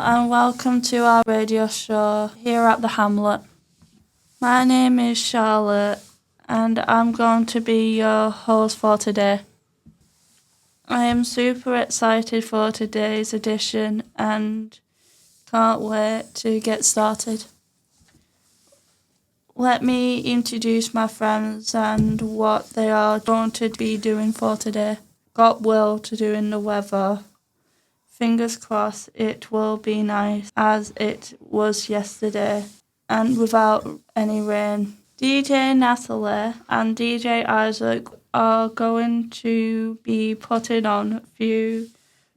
and welcome to our radio show here at the Hamlet. My name is Charlotte and I'm going to be your host for today. I am super excited for today's edition and can't wait to get started. Let me introduce my friends and what they are going to be doing for today. Got Will to do in the weather. Fingers crossed it will be nice as it was yesterday and without any rain. DJ Natalie and DJ Isaac are going to be putting on a few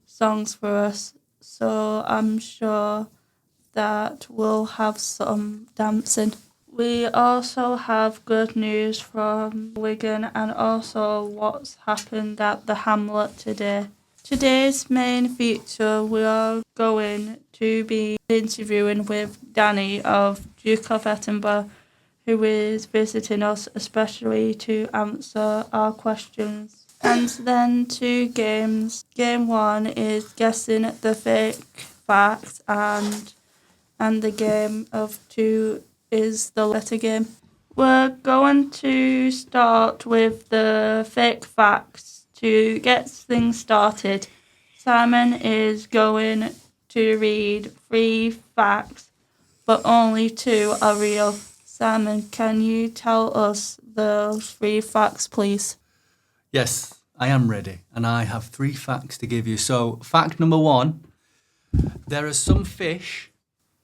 songs for us, so I'm sure that we'll have some dancing. We also have good news from Wigan and also what's happened at the Hamlet today. Today's main feature, we are going to be interviewing with Danny of Duke of Edinburgh, who is visiting us especially to answer our questions. And then 2 games. Game 1 is guessing the fake facts and the game of 2 is the letter game. We're going to start with the fake facts. To get things started, Simon is going to read 3 facts, but only 2 are real. Simon, can you tell us those 3 facts, please? Yes, I am ready, and I have 3 facts to give you. So, fact number 1, there are some fish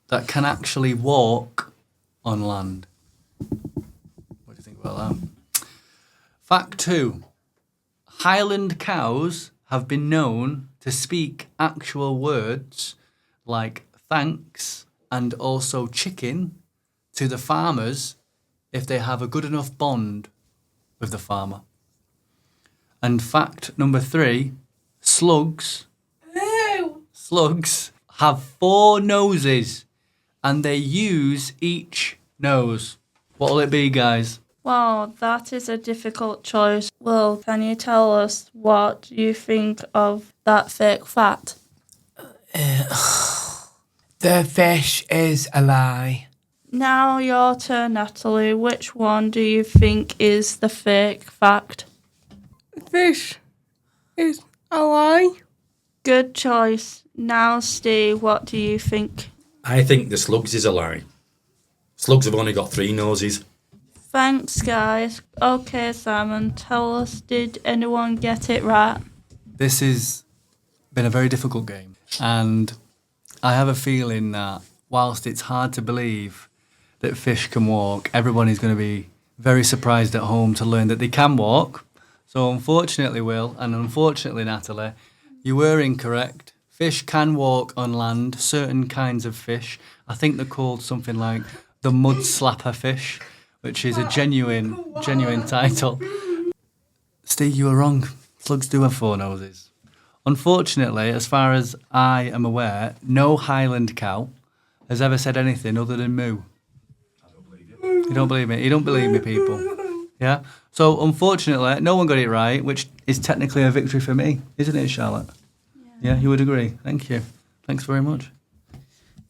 that can actually walk on land. What do you think about that? Fact 2, Highland cows have been known to speak actual words like thanks and also chicken to the farmers if they have a good enough bond with the farmer. And fact number 3, slugs have 4 noses and they use each nose. What'll it be, guys? Wow, that is a difficult choice. Will, can you tell us what you think of that fake fact? The fish is a lie. Now your turn, Natalie. Which one do you think is the fake fact? Fish is a lie. Good choice. Now, Steve, what do you think? I think the slugs is a lie. Slugs have only got 3 noses. Thanks, guys. Okay, Simon, tell us, did anyone get it right? This has been a very difficult game, and I have a feeling that whilst it's hard to believe that fish can walk, everyone is going to be very surprised at home to learn that they can walk. So unfortunately, Will, and unfortunately, Natalie, you were incorrect. Fish can walk on land, certain kinds of fish. I think they're called something like the mud slapper fish, which is a genuine title. Steve, you were wrong. Slugs do have 4 noses. Unfortunately, as far as I am aware, no Highland cow has ever said anything other than moo. I don't believe you. You don't believe me? You don't believe me, people? Yeah? So, unfortunately, no one got it right, which is technically a victory for me, isn't it, Charlotte? Yeah, you would agree. Thank you. Thanks very much.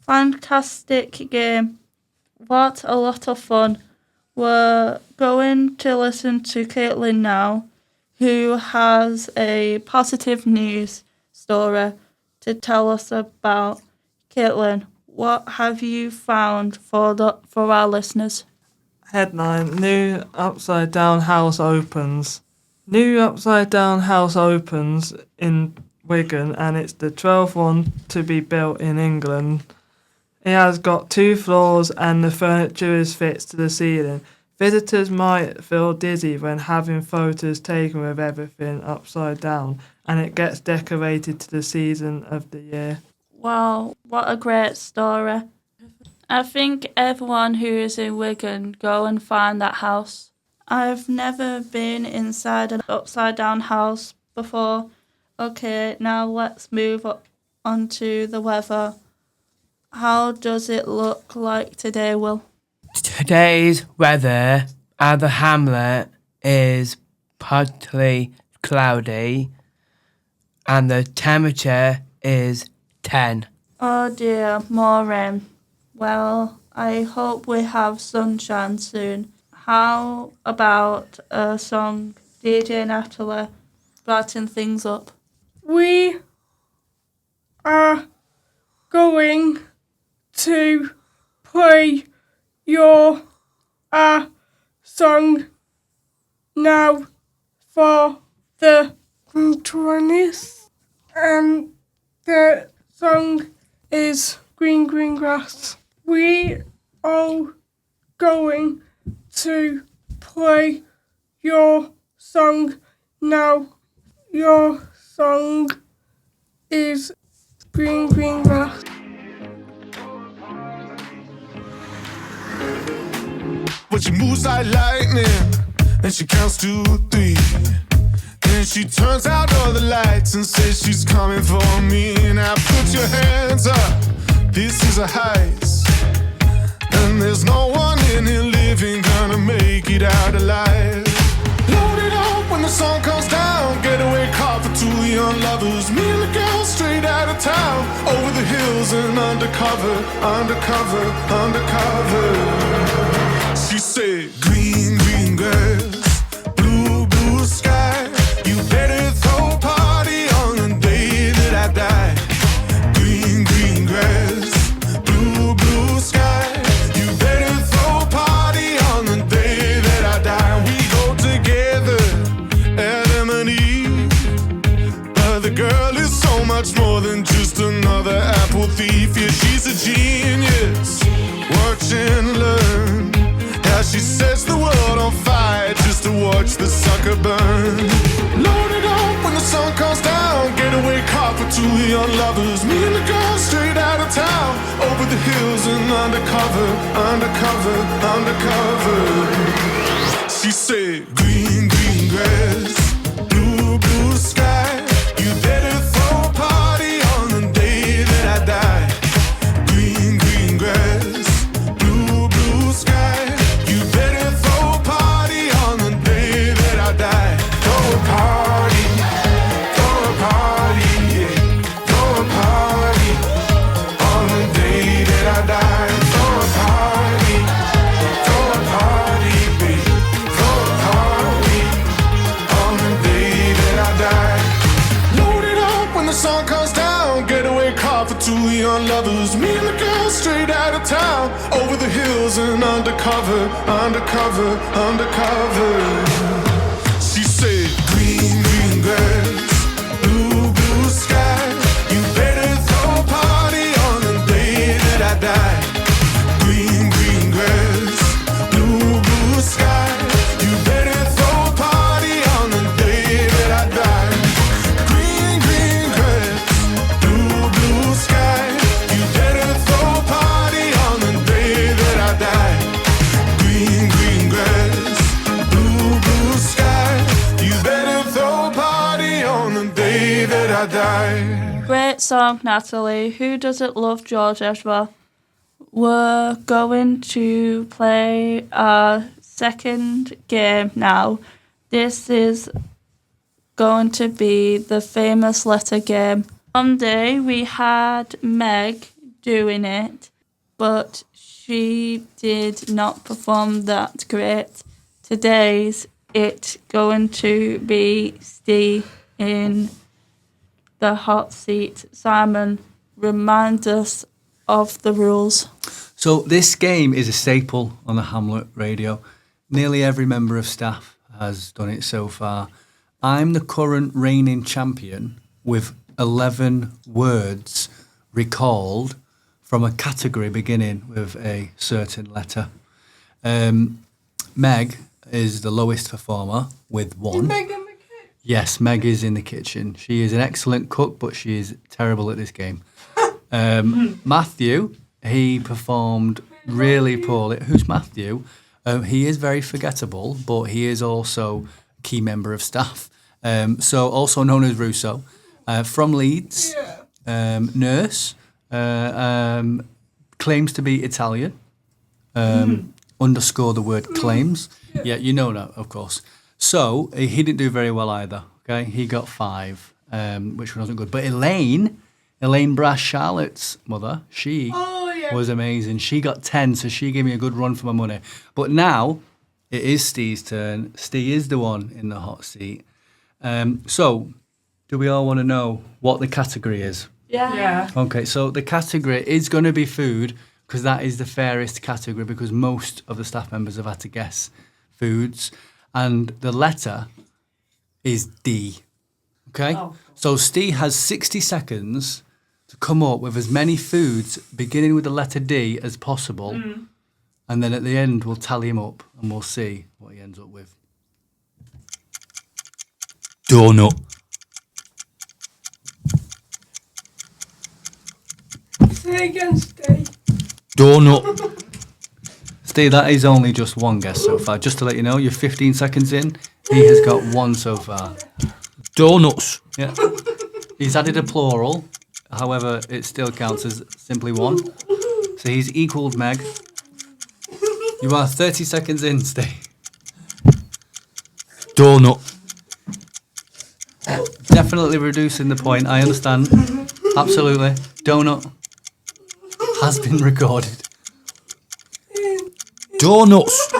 Fantastic game. What a lot of fun. We're going to listen to Caitlin now, who has a positive news story to tell us about. Caitlin, what have you found for our listeners? Headline, New Upside Down House opens. New Upside Down House opens in Wigan and it's the 12th one to be built in England. It has got 2 floors and the furniture is fixed to the ceiling. Visitors might feel dizzy when having photos taken with everything upside down, and it gets decorated to the season of the year. Wow, what a great story. I think everyone who is in Wigan go and find that house. I've never been inside an upside down house before. Okay, now let's move on to the weather. How does it look like today, Will? Today's weather at the Hamlet is partly cloudy and the temperature is 10. Oh dear, more rain. Well, I hope we have sunshine soon. How about a song, DJ Natalie, brighten things up? We are going to play your song now for the 20th. The song is Green Green Grass. We are going to play your song now. Your song is Green Green Grass. But she moves like lightning, and she counts to 3. Then she turns out all the lights and says she's coming for me. Now put your hands up, this is a heist, and there's no one in here living gonna make it out alive. Load it up when the sun comes down, getaway car for 2 young lovers. Me and the girl straight out of town, over the hills and undercover, undercover, undercover. She said, green, green grass, blue, blue sky. You better throw a party on the day that I die. Green, green grass, blue, blue sky. You better throw a party on the day that I die. We go together, Adam and Eve. But the girl is so much more than just another apple thief. Yeah, she's a genius. Watch and learn. She sets the world on fire just to watch the sucker burn. Load it up when the sun comes down, getaway car for 2 young lovers. Me and the girl straight out of town, over the hills and undercover, undercover, undercover. She said, green, green grass, blue, blue sky. You better throw a party on the day that I die. Green, green grass, blue, blue sky. Young lovers, me and the girl straight out of town, over the hills and undercover, undercover, undercover. She said, green, green grass, blue, blue sky. You better throw a party on the day that I die. Green, green grass, blue, blue sky. You better throw a party on the day that I die. Green, green grass, blue, blue sky. Great song, Natalie. Who doesn't love George Ezra? We're going to play our second game now. This is going to be the famous letter game. Monday we had Meg doing it, but she did not perform that great. Today's it going to be Steve in the hot seat. Simon, remind us of the rules. So this game is a staple on the Hamlet radio. Nearly every member of staff has done it so far. I'm the current reigning champion with 11 words recalled from a category beginning with a certain letter. Meg is the lowest performer with 1. Yes, Meg is in the kitchen. She is an excellent cook, but she is terrible at this game. Matthew, he performed really poorly. Who's Matthew? He is very forgettable, but he is also a key member of staff. So also known as Russo. From Leeds, nurse, claims to be Italian. Underscore the word claims. Yeah, you know that, of course. So he didn't do very well either. Okay, he got 5, which wasn't good. But Elaine Elaine Brass, Charlotte's mother, she Oh, yeah. was amazing. She got 10, so she gave me a good run for my money. But now it is Steve's turn. Steve is the one in the hot seat. So, do we all want to know what the category is? Yeah. Okay, so the category is going to be food because that is the fairest category because most of the staff members have had to guess foods. And the letter is D. Okay? Oh. So Steve has 60 seconds to come up with as many foods beginning with the letter D as possible. And then at the end, we'll tally him up and we'll see what he ends up with. Donut. Say again, Steve. Donut. Steve, that is only just one guess so far. Just to let you know, you're 15 seconds in. He has got one so far. Donuts. Yeah. He's added a plural. However, it still counts as simply one. So he's equalled Meg. You are 30 seconds in, Steve. Donut. Definitely reducing the point. I understand. Absolutely. Donut has been recorded. Donuts.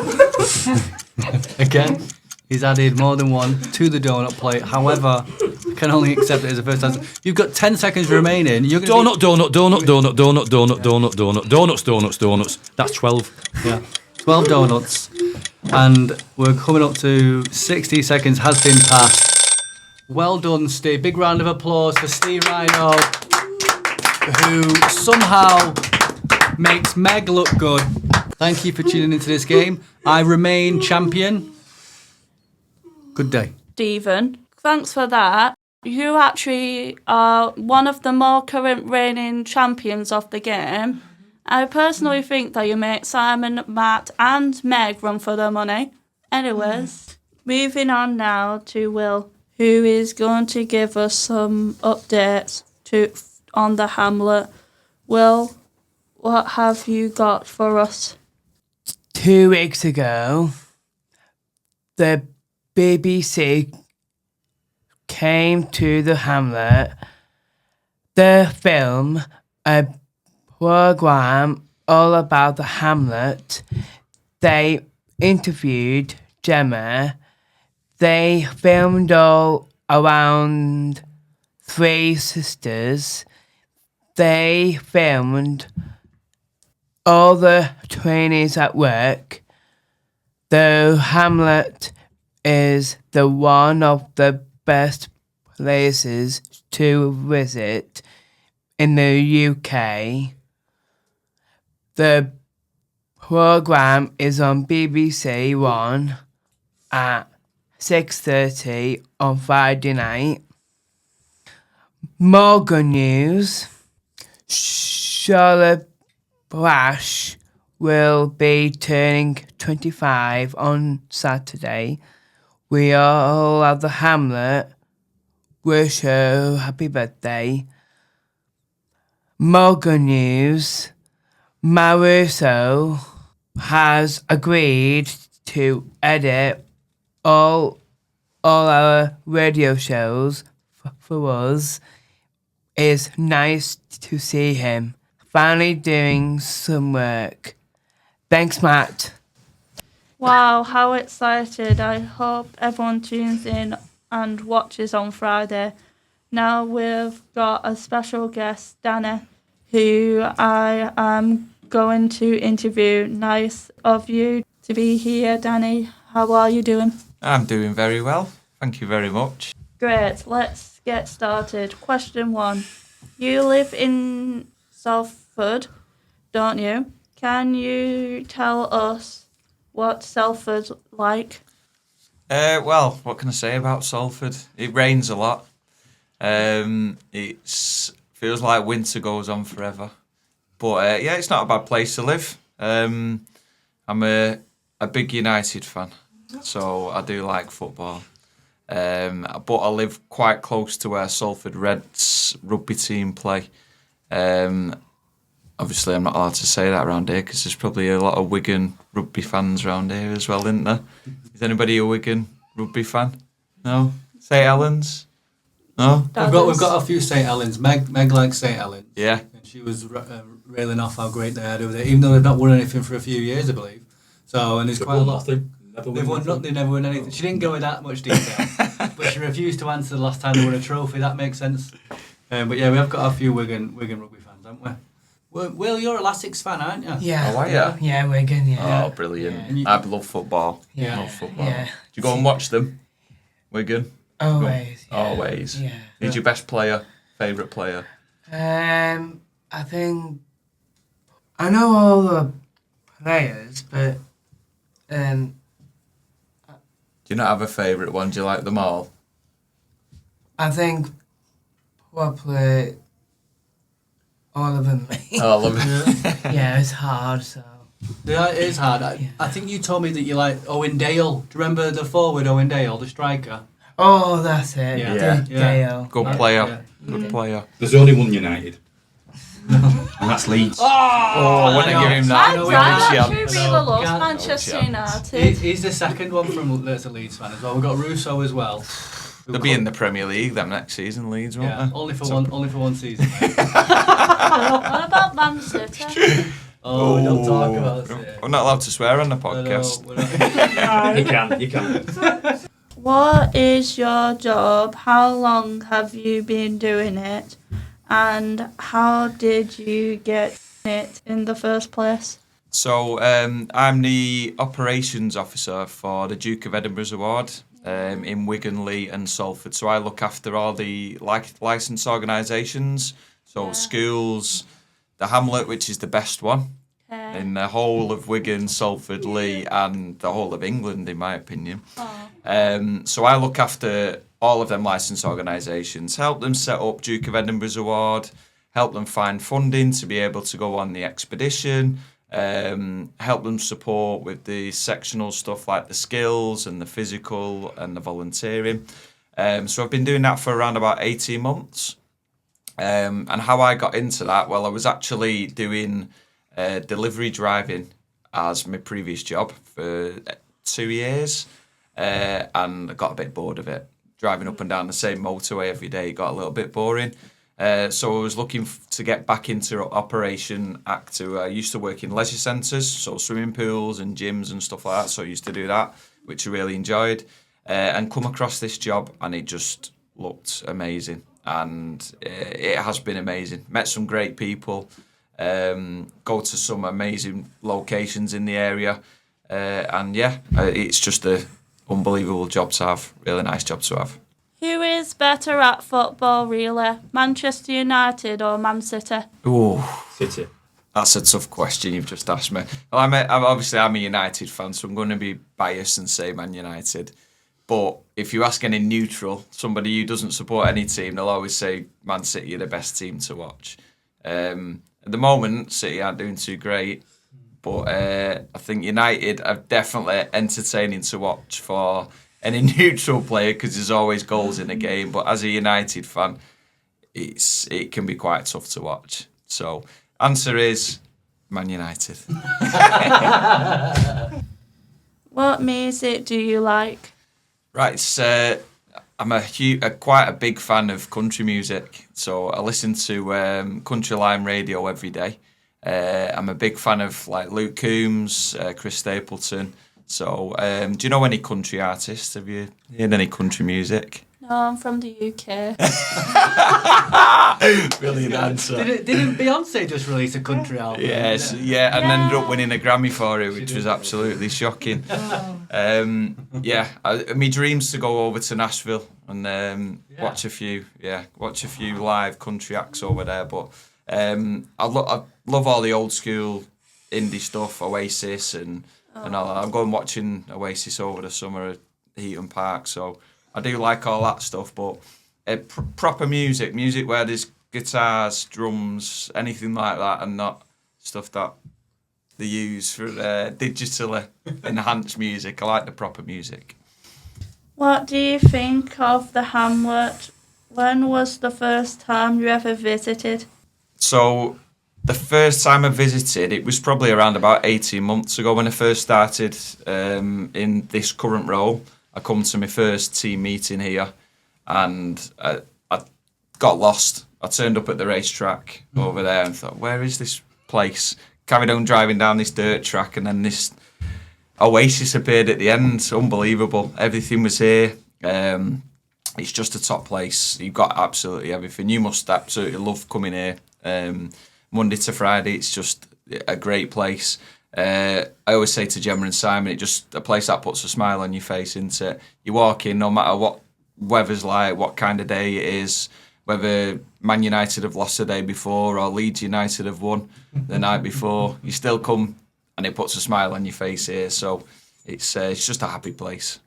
Again, he's added more than one to the donut plate. However, I can only accept it as a first answer. You've got 10 seconds remaining. You're gonna Donuts. That's 12. Yeah, 12 donuts. And we're coming up to 60 seconds has been passed. Well done, Steve. Big round of applause for Ste Rhino, who somehow makes Meg look good. Thank you for tuning into this game. I remain champion. Good day. Stephen, thanks for that. You actually are one of the more current reigning champions of the game. I personally think that you make Simon, Matt and Meg run for their money. Anyways, moving on now to Will, who is going to give us some updates on the Hamlet. Will, what have you got for us? 2 weeks ago, the BBC came to the Hamlet, the film, a programme all about the Hamlet. They interviewed Gemma. They filmed all around 3 sisters. They filmed all the trainees at work. The Hamlet is the one of the best places to visit in the UK. The programme is on BBC One at 6:30 on Friday night. More good news. Charlotte Brash will be turning 25 on Saturday. We all at the Hamlet wish her happy birthday. More good news. Maruso has agreed to edit all our radio shows for us. It's nice to see him finally doing some work. Thanks, Matt. Wow, how excited. I hope everyone tunes in and watches on Friday. Now we've got a special guest, Danny, who I am going to interview. Nice of you to be here, Danny. How are you doing? I'm doing very well. Thank you very much. Great, let's get started. Question 1. You live in Salford, don't you? Can you tell us what Salford's like? Well, what can I say about Salford? It rains a lot. It feels like winter goes on forever. But yeah, it's not a bad place to live. I'm a big United fan, so I do like football. But I live quite close to where Salford Reds rugby team play. Obviously, I'm not allowed to say that around here because there's probably a lot of Wigan rugby fans around here as well, isn't there? Is anybody a Wigan rugby fan? No? St Helens? No? We've got a few St Helens. Meg likes St Helens. Yeah. And she was railing off how great they had with it, even though they've not won anything for a few years, I believe. So, and there's quite a lot. They've won nothing. They never won anything. She didn't go with that much detail, but she refused to answer the last time they won a trophy. That makes sense. But yeah, we have got a few Wigan rugby fans, haven't we? Will, you're a Latics fan, aren't you? Yeah. Oh, are you? Yeah, Wigan, yeah. Oh, brilliant. Yeah. I love football. Yeah. Love football. Yeah. Do you go and watch them? Wigan? Always. Yeah. Always. Yeah. Who's your best player? Favourite player? I think I know all the players, but Do you not have a favourite one? Do you like them all? I think probably all of them. All of them. Yeah, it's hard. So Yeah, it is hard. I think you told me that you like Owen Dale. Do you remember the forward Owen Dale, the striker? oh, that's it. Yeah. Dale. Good player. Yeah. Good player. There's only one United. And that's Leeds. Oh, I wouldn't give him that. My no, dad we actually can't. really No, loves can't. Manchester No, United. He's the second one from that's a Leeds fan as well. We've got Russo as well. They'll be in the Premier League them next season, Leeds, won't Yeah, they? only for one season. Mate. What about Man City? Oh, we don't talk about it. We're not allowed to swear on the podcast. You can. What is your job? How long have you been doing it? And how did you get it in the first place? So I'm the operations officer for the Duke of Edinburgh's Award in Wigan, Lee and Salford. So I look after all the licensed organisations, so schools, the Hamlet, which is the best one, in the whole of Wigan, Salford, Lee and the whole of England, in my opinion. So I look after all of them licensed organisations, help them set up Duke of Edinburgh's Award, help them find funding to be able to go on the expedition, help them support with the sectional stuff like the skills and the physical and the volunteering. So I've been doing that for around about 18 months. And how I got into that, well, I was actually doing delivery driving as my previous job for 2 years, and I got a bit bored of it. Driving up and down the same motorway every day got a little bit boring. So I was looking to get back into Operation Act 2. I used to work in leisure centres, so swimming pools and gyms and stuff like that. So I used to do that, which I really enjoyed. And come across this job, and it just looked amazing. And it has been amazing. Met some great people. Go to some amazing locations in the area. And yeah, it's just an unbelievable job to have. Really nice job to have. Who is better at football, really? Manchester United or Man City? Ooh, City. that's a tough question you've just asked me. Well, I'm a United fan, so I'm going to be biased and say Man United. But if you ask any neutral, somebody who doesn't support any team, they'll always say Man City are the best team to watch. At the moment, City aren't doing too great, but I think United are definitely entertaining to watch for any neutral player because there's always goals in a game. But as a United fan, it can be quite tough to watch. So, answer is Man United. What music do you like? Right, I'm quite a big fan of country music, so I listen to Country Line Radio every day. I'm a big fan of like Luke Combs, Chris Stapleton. So, do you know any country artists? Have you heard any country music? No, I'm from the UK. Brilliant answer. Didn't Beyonce just release a country album? Yes, yeah, and ended up winning a Grammy for it, which was absolutely shocking. My dream's to go over to Nashville and watch a few live country acts over there. But I love all the old school indie stuff, Oasis and all that. I'm going watching Oasis over the summer at Heaton Park, so I do like all that stuff. But proper music where there's guitars, drums, anything like that, and not stuff that they use for digitally enhanced music. I like the proper music. What do you think of the Hamlet? When was the first time you ever visited? So the first time I visited, it was probably around about 18 months ago when I first started in this current role. I come to my first team meeting here, and I got lost. I turned up at the racetrack over there and thought, where is this place? Carried on driving down this dirt track, and then this oasis appeared at the end. Unbelievable. Everything was here. It's just a top place. You've got absolutely everything. You must absolutely love coming here. Monday to Friday, it's just a great place. I always say to Gemma and Simon, it's just a place that puts a smile on your face, isn't it? You walk in, no matter what weather's like, what kind of day it is, whether Man United have lost the day before or Leeds United have won the night before, you still come and it puts a smile on your face here. So it's just a happy place.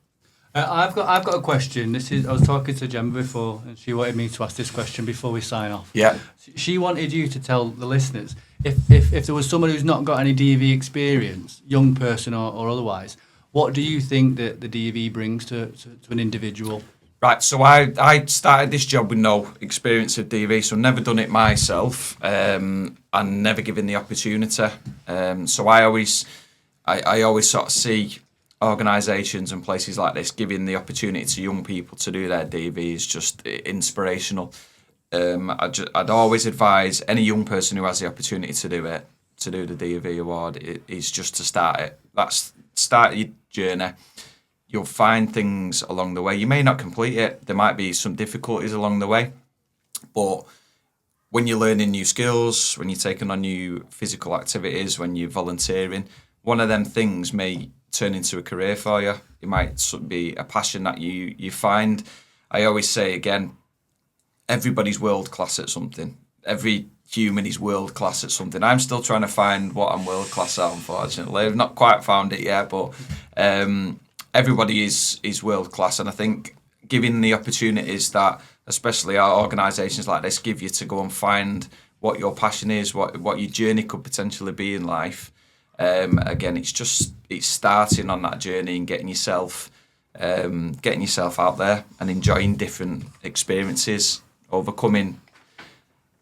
I've got a question. I was talking to Gemma before, and she wanted me to ask this question before we sign off. Yeah. She wanted you to tell the listeners if there was someone who's not got any DV experience, young person or otherwise, what do you think that the DV brings to an individual? Right, so I started this job with no experience of DV, so never done it myself, and never given the opportunity. So I always sort of see organisations and places like this giving the opportunity to young people to do their DV is just inspirational. I'd always advise any young person who has the opportunity to do the DV award, is just to start it. Start your journey. You'll find things along the way. You may not complete it. There might be some difficulties along the way. But when you're learning new skills, when you're taking on new physical activities, when you're volunteering, one of them things may turn into a career for you. It might be a passion that you find. I always say, again, everybody's world class at something. Every human is world class at something. I'm still trying to find what I'm world class at, unfortunately. I've not quite found it yet, but everybody is world class, and I think giving the opportunities that especially our organisations like this give you to go and find what your passion is, what your journey could potentially be in life. Again, it's starting on that journey and getting yourself out there and enjoying different experiences, overcoming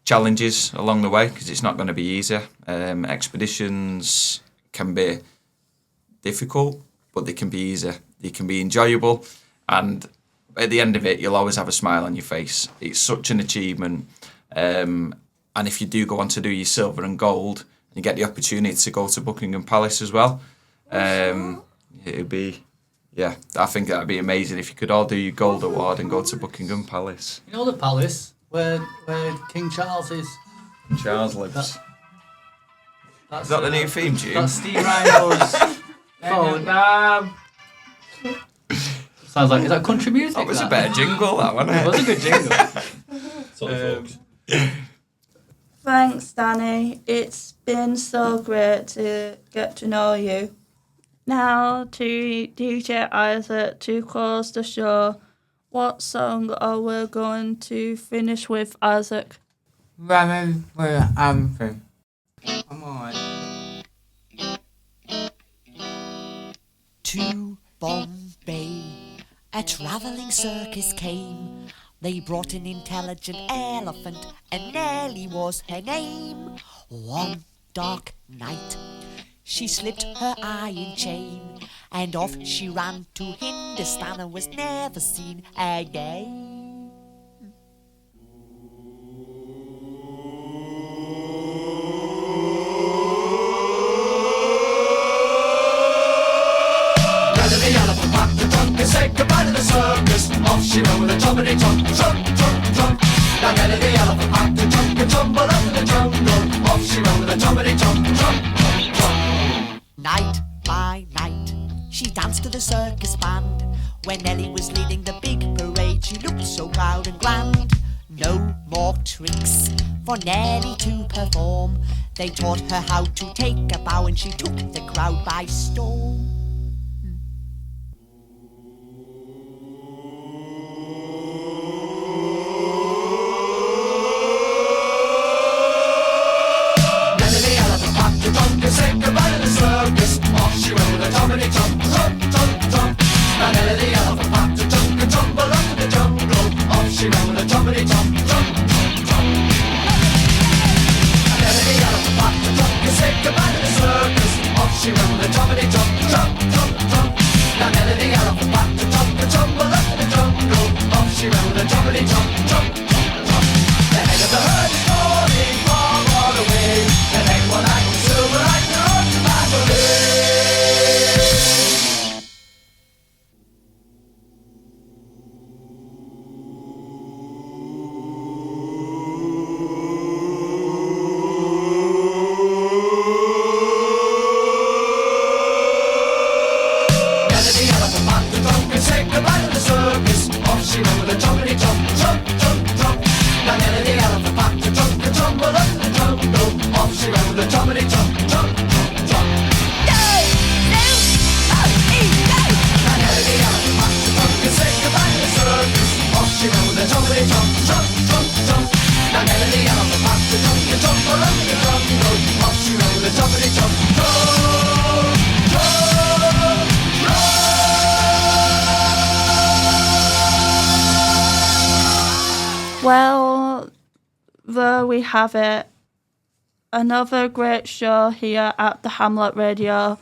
challenges along the way, because it's not going to be easy. Expeditions can be difficult, but they can be easy. They can be enjoyable, and at the end of it, you'll always have a smile on your face. It's such an achievement, and if you do go on to do your silver and gold, and you get the opportunity to go to Buckingham Palace as well, it'd be, yeah, I think that'd be amazing if you could all do your gold award and go to Buckingham Palace. You know the palace where King Charles is. Charles lives. Is that the new theme tune? That's Ste Rhino's phone. Sounds like, is that country music? That was a better jingle, that wasn't it? It was a good jingle. Sorry, folks. Thanks, Danny. It's been so great to get to know you. Now to DJ Isaac to close the show. What song are we going to finish with, Isaac? Running for the anthem. Come on. To Bombay, a travelling circus came. They brought an intelligent elephant, and Nellie was her name. One dark night, she slipped her iron chain, and off she ran to Hindustan and was never seen again. Say goodbye to the circus. Off she went with a jumpity jump, jump, jump, jump. Now get the elephant packed to jump and tumble up in the jungle. Off she went with a jumpity jump, jump, jump, jump. Night by night, she danced to the circus band. When Nellie was leading the big parade, she looked so proud and grand. No more tricks for Nellie to perform. They taught her how to take a bow, and she took the crowd by storm. Say goodbye to the circus. Off she went with a jumpity jump, jump, jump, jump. Now Nellie the elephant packed to jump and tumble up in the jungle. Off she went with a jumpity jump, jump, jump, jump. Now Nellie the elephant packed to jump and say goodbye to the circus. Off she went with a jumpity jump, jump. there we have it. Another great show here at the Hamlet Radio.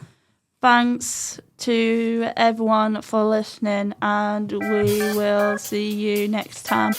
Thanks to everyone for listening, and we will see you next time.